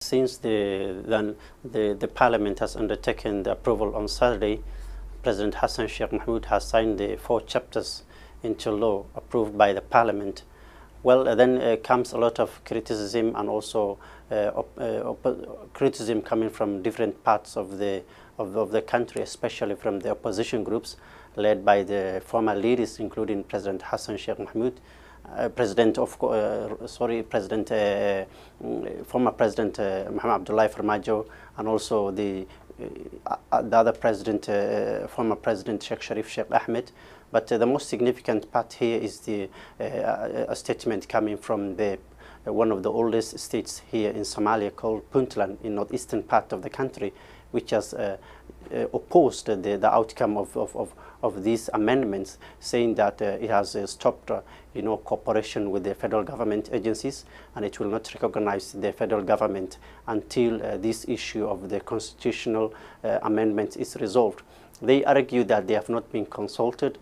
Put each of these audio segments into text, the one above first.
Since the Parliament has undertaken the approval on Saturday, President Hassan Sheikh Mohamud has signed the 4 chapters into law approved by the Parliament. Well, then comes a lot of criticism and also criticism coming from different parts of the country, especially from the opposition groups led by the former leaders, including President Hassan Sheikh Mohamud, former President Mohamed Abdullahi Farmajo, and also the other president, former President Sheikh Sharif Sheikh Ahmed. But the most significant part here is a statement coming from one of the oldest states here in Somalia, called Puntland, in northeastern part of the country, which has opposed the outcome of these amendments, saying that it has stopped cooperation with the federal government agencies, and it will not recognize the federal government until this issue of the constitutional amendments is resolved. They argue that they have not been consulted,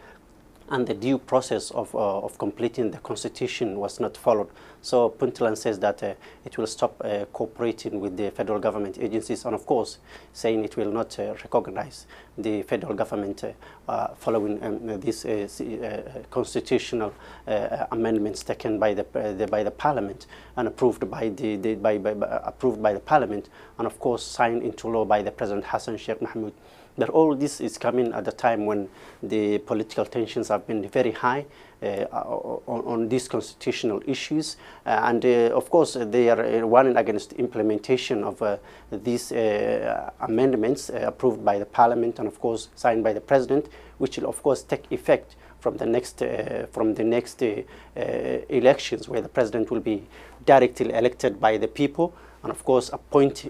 and the due process of completing the constitution was not followed. So Puntland says that it will stop cooperating with the federal government agencies, and of course saying it will not recognize the federal government following these constitutional amendments taken by the Parliament and approved by the Parliament, and of course signed into law by the President Hassan Sheikh Mohamud. But all this is coming at a time when the political tensions have been very high on these constitutional issues, and of course they are warning against implementation of these amendments approved by the Parliament and of course signed by the President, which will of course take effect from the next elections, where the President will be directly elected by the people. And of course,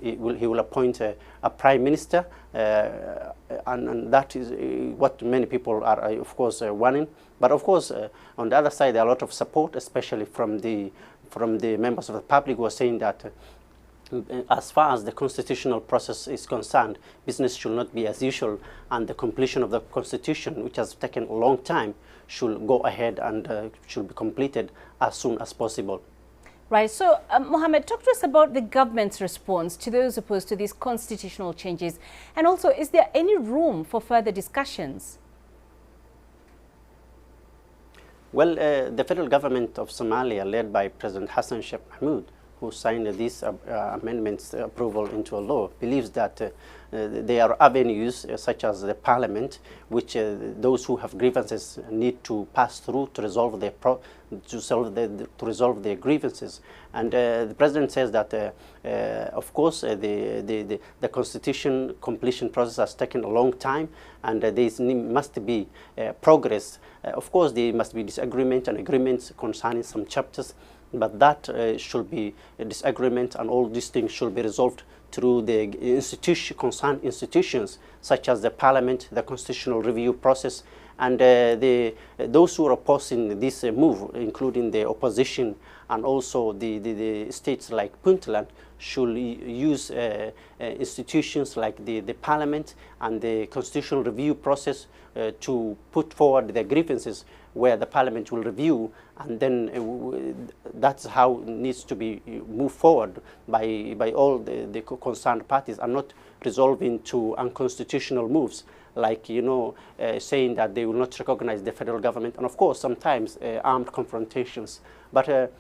he will appoint a prime minister, and that is what many people are, of course, wanting. But of course, on the other side, there are a lot of support, especially from the members of the public, who are saying that as far as the constitutional process is concerned, business should not be as usual, and the completion of the constitution, which has taken a long time, should go ahead and should be completed as soon as possible. Right. So, Mohammed, talk to us about the government's response to those opposed to these constitutional changes. And also, is there any room for further discussions? Well, the federal government of Somalia, led by President Hassan Sheikh Mohamud, who signed these amendments approval into a law, believes that there are avenues such as the Parliament, which those who have grievances need to pass through to resolve their grievances. And the President says that, of course, the constitution completion process has taken a long time, and there must be progress. Of course, there must be disagreement and agreements concerning some chapters, but that should be a disagreement, and all these things should be resolved through the concerned institutions such as the Parliament, the constitutional review process, and those who are opposing this move, including the opposition and also the states like Puntland, should use institutions like the Parliament and the constitutional review process to put forward their grievances, where the Parliament will review, and then that's how it needs to be moved forward by all the concerned parties, and not resolving to unconstitutional moves, like saying that they will not recognize the federal government, and of course sometimes armed confrontations. But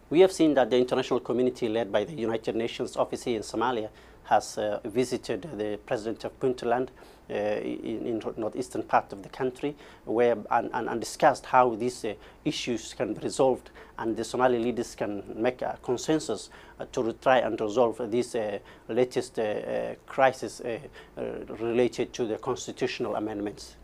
we have seen that the international community, led by the United Nations office here in Somalia, has visited the president of Puntland in northeastern part of the country, and discussed how these issues can be resolved, and the Somali leaders can make a consensus to try and resolve this latest crisis related to the constitutional amendments.